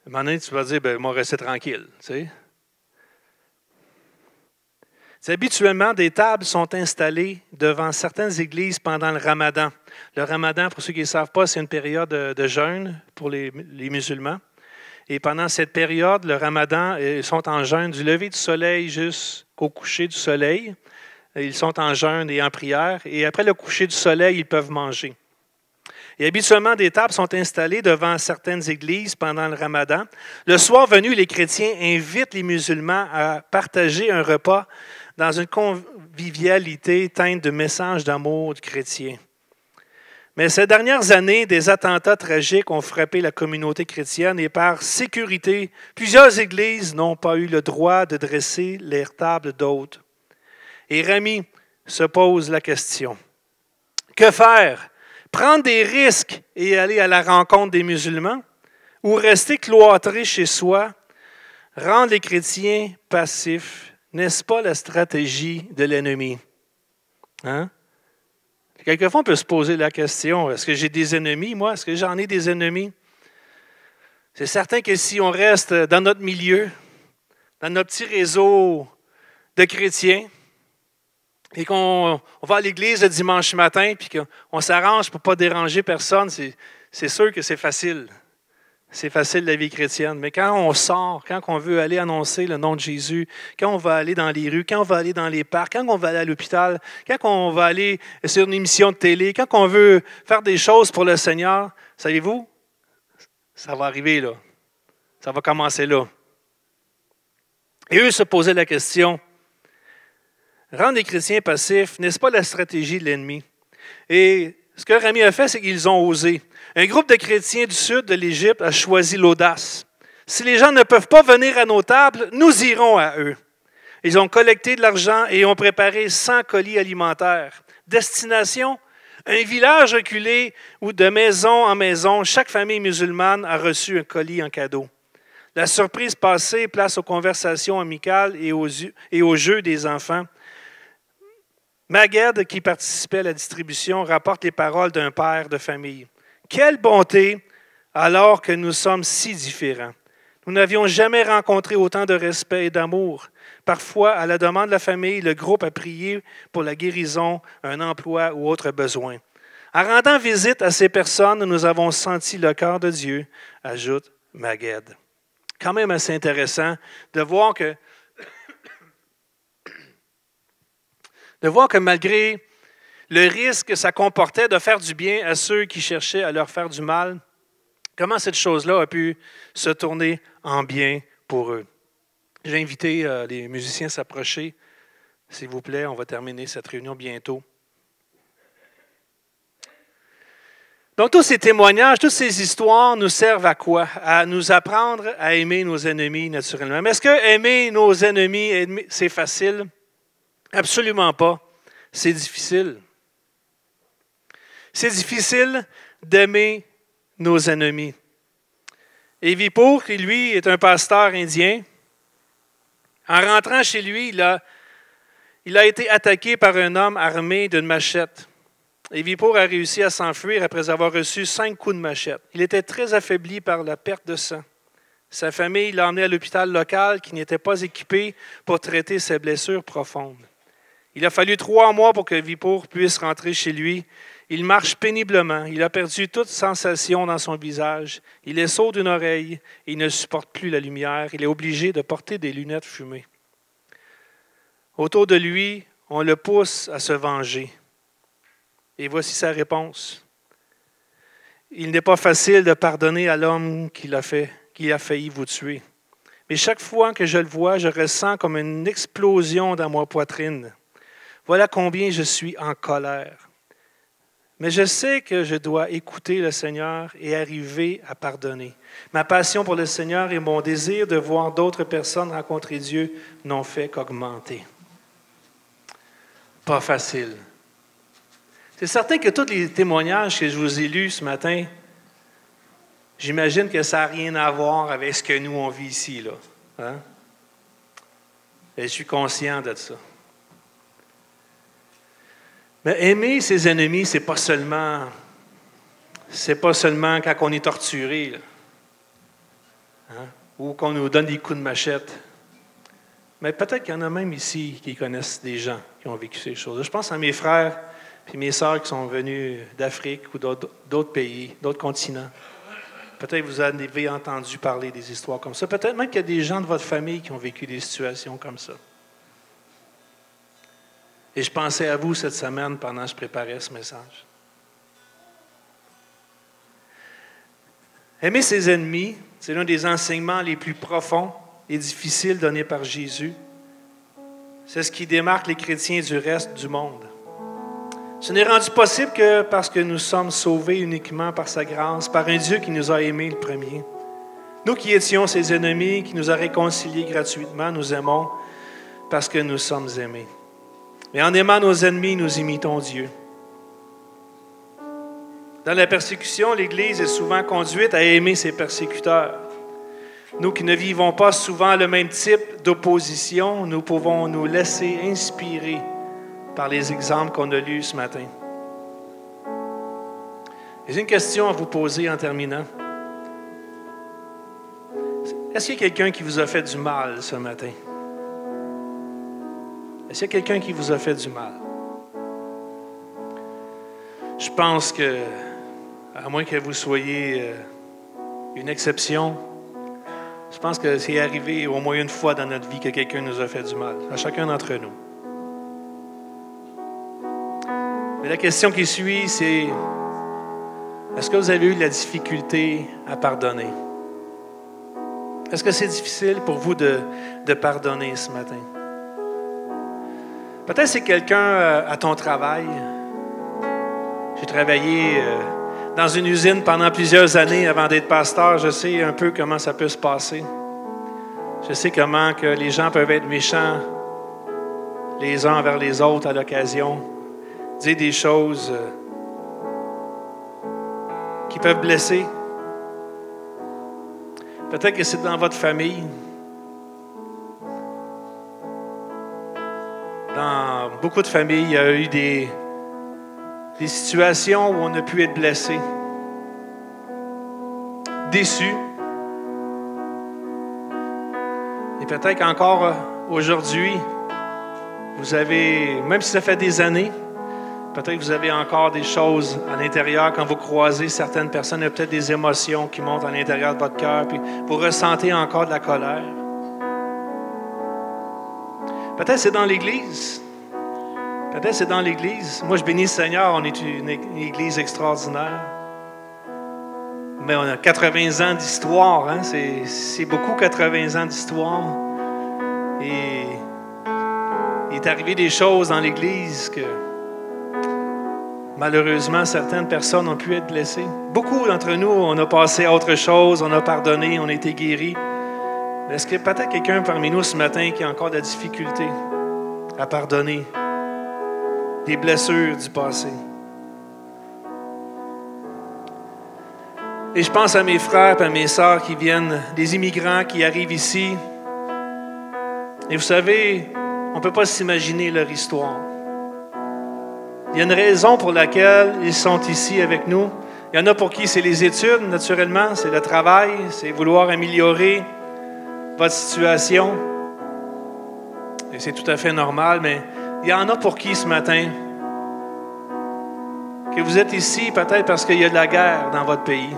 à un moment donné, tu vas dire, ben, moi, rester tranquille, tu sais. Habituellement, des tables sont installées devant certaines églises pendant le Ramadan. Le Ramadan, pour ceux qui ne savent pas, c'est une période de jeûne pour les musulmans. Et pendant cette période, le Ramadan, ils sont en jeûne du lever du soleil jusqu'au coucher du soleil. Ils sont en jeûne et en prière. Et après le coucher du soleil, ils peuvent manger. Et habituellement, des tables sont installées devant certaines églises pendant le Ramadan. Le soir venu, les chrétiens invitent les musulmans à partager un repas dans une convivialité teinte de messages d'amour du chrétien. Mais ces dernières années, des attentats tragiques ont frappé la communauté chrétienne et par sécurité, plusieurs églises n'ont pas eu le droit de dresser leurs tables d'hôtes. Et Rami se pose la question. Que faire? Prendre des risques et aller à la rencontre des musulmans ou rester cloîtré chez soi, rendre les chrétiens passifs? N'est-ce pas la stratégie de l'ennemi? Hein? Quelquefois, on peut se poser la question, est-ce que j'ai des ennemis, moi? Est-ce que j'en ai des ennemis? C'est certain que si on reste dans notre milieu, dans notre petit réseau de chrétiens, et qu'on va à l'église le dimanche matin, puis qu'on s'arrange pour ne pas déranger personne, c'est sûr que c'est facile. C'est facile la vie chrétienne. Mais quand on sort, quand on veut aller annoncer le nom de Jésus, quand on va aller dans les rues, quand on va aller dans les parcs, quand on va aller à l'hôpital, quand on va aller sur une émission de télé, quand on veut faire des choses pour le Seigneur, savez-vous, ça va arriver là. Ça va commencer là. Et eux se posaient la question, rendre les chrétiens passifs, n'est-ce pas la stratégie de l'ennemi? Et Ce que Rémi a fait, c'est qu'ils ont osé. Un groupe de chrétiens du sud de l'Égypte a choisi l'audace. Si les gens ne peuvent pas venir à nos tables, nous irons à eux. Ils ont collecté de l'argent et ont préparé 100 colis alimentaires. Destination, un village reculé où de maison en maison, chaque famille musulmane a reçu un colis en cadeau. La surprise passée, place aux conversations amicales et aux jeux des enfants. Maged, qui participait à la distribution, rapporte les paroles d'un père de famille. « Quelle bonté, alors que nous sommes si différents. Nous n'avions jamais rencontré autant de respect et d'amour. Parfois, à la demande de la famille, le groupe a prié pour la guérison, un emploi ou autre besoin. En rendant visite à ces personnes, nous avons senti le cœur de Dieu, ajoute Maged. » Quand même assez intéressant de voir que malgré le risque que ça comportait de faire du bien à ceux qui cherchaient à leur faire du mal, comment cette chose-là a pu se tourner en bien pour eux. J'ai invité les musiciens à s'approcher. S'il vous plaît, on va terminer cette réunion bientôt. Donc, tous ces témoignages, toutes ces histoires nous servent à quoi? À nous apprendre à aimer nos ennemis naturellement. Mais est-ce que aimer nos ennemis, c'est facile? Absolument pas. C'est difficile. C'est difficile d'aimer nos ennemis. Et Vipour, qui lui est un pasteur indien, en rentrant chez lui, il a été attaqué par un homme armé d'une machette. Et Vipour a réussi à s'enfuir après avoir reçu 5 coups de machette. Il était très affaibli par la perte de sang. Sa famille l'a emmené à l'hôpital local qui n'était pas équipé pour traiter ses blessures profondes. Il a fallu 3 mois pour que Vipour puisse rentrer chez lui. Il marche péniblement. Il a perdu toute sensation dans son visage. Il est sourd d'une oreille. Il ne supporte plus la lumière. Il est obligé de porter des lunettes fumées. Autour de lui, on le pousse à se venger. Et voici sa réponse. Il n'est pas facile de pardonner à l'homme qui a failli vous tuer. Mais chaque fois que je le vois, je ressens comme une explosion dans ma poitrine. Voilà combien je suis en colère. Mais je sais que je dois écouter le Seigneur et arriver à pardonner. Ma passion pour le Seigneur et mon désir de voir d'autres personnes rencontrer Dieu n'ont fait qu'augmenter. Pas facile. C'est certain que tous les témoignages que je vous ai lus ce matin, j'imagine que ça n'a rien à voir avec ce que nous, on vit ici, là. Hein? Et je suis conscient de ça. Mais aimer ses ennemis, c'est pas seulement quand on est torturé, là. Hein? Ou qu'on nous donne des coups de machette. Mais peut-être qu'il y en a même ici qui connaissent des gens qui ont vécu ces choses. Je pense à mes frères et mes sœurs qui sont venus d'Afrique ou d'autres pays, d'autres continents. Peut-être que vous avez entendu parler des histoires comme ça. Peut-être même qu'il y a des gens de votre famille qui ont vécu des situations comme ça. Et je pensais à vous cette semaine pendant que je préparais ce message. Aimer ses ennemis, c'est l'un des enseignements les plus profonds et difficiles donnés par Jésus. C'est ce qui démarque les chrétiens du reste du monde. Ce n'est rendu possible que parce que nous sommes sauvés uniquement par sa grâce, par un Dieu qui nous a aimés le premier. Nous qui étions ses ennemis, qui nous a réconciliés gratuitement, nous aimons parce que nous sommes aimés. Mais en aimant nos ennemis, nous imitons Dieu. Dans la persécution, l'Église est souvent conduite à aimer ses persécuteurs. Nous qui ne vivons pas souvent le même type d'opposition, nous pouvons nous laisser inspirer par les exemples qu'on a lus ce matin. J'ai une question à vous poser en terminant. Est-ce qu'il y a quelqu'un qui vous a fait du mal ce matin? Est-ce qu'il y a quelqu'un qui vous a fait du mal? Je pense que, à moins que vous soyez une exception, je pense que c'est arrivé au moins une fois dans notre vie que quelqu'un nous a fait du mal, à chacun d'entre nous. Mais la question qui suit, c'est: est-ce que vous avez eu de la difficulté à pardonner? Est-ce que c'est difficile pour vous de pardonner ce matin? Peut-être c'est quelqu'un à ton travail. J'ai travaillé dans une usine pendant plusieurs années avant d'être pasteur. Je sais un peu comment ça peut se passer. Je sais comment que les gens peuvent être méchants les uns envers les autres à l'occasion, dire des choses qui peuvent blesser. Peut-être que c'est dans votre famille. Dans beaucoup de familles, il y a eu des situations où on a pu être blessé, déçu. Et peut-être qu'encore aujourd'hui, vous avez, même si ça fait des années, peut-être que vous avez encore des choses à l'intérieur. Quand vous croisez certaines personnes, il y a peut-être des émotions qui montent à l'intérieur de votre cœur, puis vous ressentez encore de la colère. Peut-être que c'est dans l'Église. Peut-être que c'est dans l'Église. Moi, je bénis le Seigneur, on est une Église extraordinaire. Mais on a 80 ans d'histoire, hein? C'est beaucoup 80 ans d'histoire. Et il est arrivé des choses dans l'Église que malheureusement certaines personnes ont pu être blessées. Beaucoup d'entre nous, on a passé à autre chose, on a pardonné, on a été guéris. Est-ce qu'il y a peut-être quelqu'un parmi nous ce matin qui a encore de la difficulté à pardonner des blessures du passé? Et je pense à mes frères et à mes sœurs qui viennent, des immigrants qui arrivent ici. Et vous savez, on ne peut pas s'imaginer leur histoire. Il y a une raison pour laquelle ils sont ici avec nous. Il y en a pour qui c'est les études, naturellement, c'est le travail, c'est vouloir améliorer votre situation. Et c'est tout à fait normal, mais il y en a pour qui ce matin, que vous êtes ici peut-être parce qu'il y a de la guerre dans votre pays.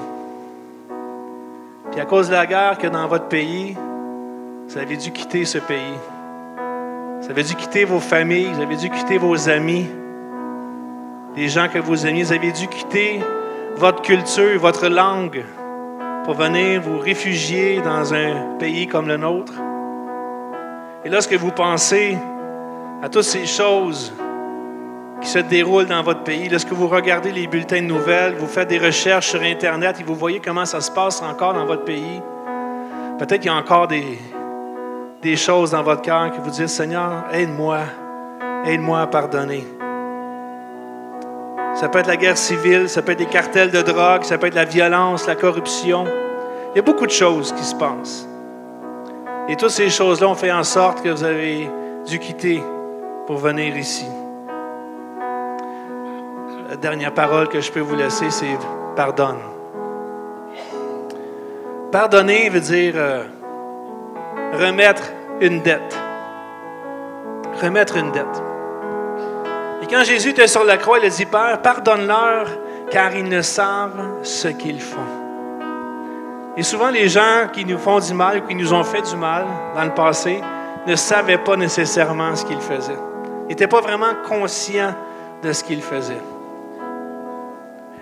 Puis à cause de la guerre qu'il y a dans votre pays, vous avez dû quitter ce pays. Vous avez dû quitter vos familles, vous avez dû quitter vos amis, les gens que vous aimiez. Vous avez dû quitter votre culture, votre langue, pour venir vous réfugier dans un pays comme le nôtre. Et lorsque vous pensez à toutes ces choses qui se déroulent dans votre pays, lorsque vous regardez les bulletins de nouvelles, vous faites des recherches sur Internet et vous voyez comment ça se passe encore dans votre pays, peut-être qu'il y a encore des choses dans votre cœur que vous dites, Seigneur, aide-moi à pardonner. Ça peut être la guerre civile, ça peut être des cartels de drogue, ça peut être la violence, la corruption. Il y a beaucoup de choses qui se passent. Et toutes ces choses-là ont fait en sorte que vous avez dû quitter pour venir ici. La dernière parole que je peux vous laisser, c'est « pardonne ». Pardonner veut dire remettre une dette. Remettre une dette. Et quand Jésus était sur la croix, il a dit « Père, pardonne-leur, car ils ne savent ce qu'ils font. » Et souvent, les gens qui nous font du mal ou qui nous ont fait du mal dans le passé ne savaient pas nécessairement ce qu'ils faisaient. Ils n'étaient pas vraiment conscients de ce qu'ils faisaient.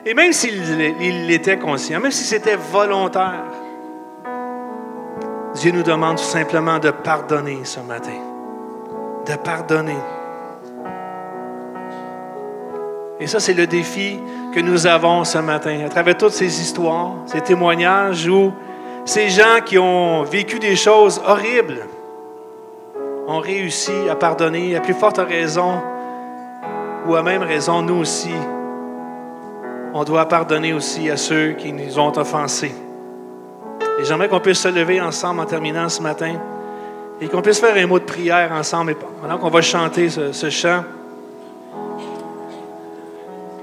Et même s'ils étaient conscients, même si c'était volontaire, Dieu nous demande tout simplement de pardonner ce matin. De pardonner. Et ça, c'est le défi que nous avons ce matin. À travers toutes ces histoires, ces témoignages où ces gens qui ont vécu des choses horribles ont réussi à pardonner, à plus forte raison, ou à même raison, nous aussi, on doit pardonner aussi à ceux qui nous ont offensés. Et j'aimerais qu'on puisse se lever ensemble en terminant ce matin et qu'on puisse faire un mot de prière ensemble. Et pendant qu'on va chanter ce chant,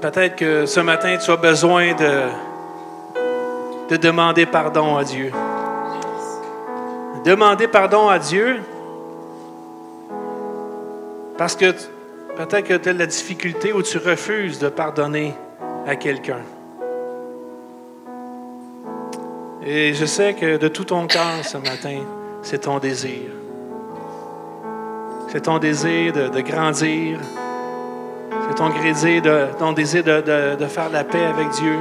peut-être que ce matin, tu as besoin de demander pardon à Dieu. Demander pardon à Dieu parce que peut-être que tu as de la difficulté ou tu refuses de pardonner à quelqu'un. Et je sais que de tout ton cœur ce matin, c'est ton désir. C'est ton désir de grandir. C'est ton désir de faire la paix avec Dieu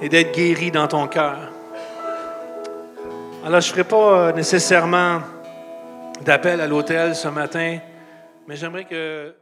et d'être guéri dans ton cœur. Alors, je ne ferai pas nécessairement d'appel à l'autel ce matin, mais j'aimerais que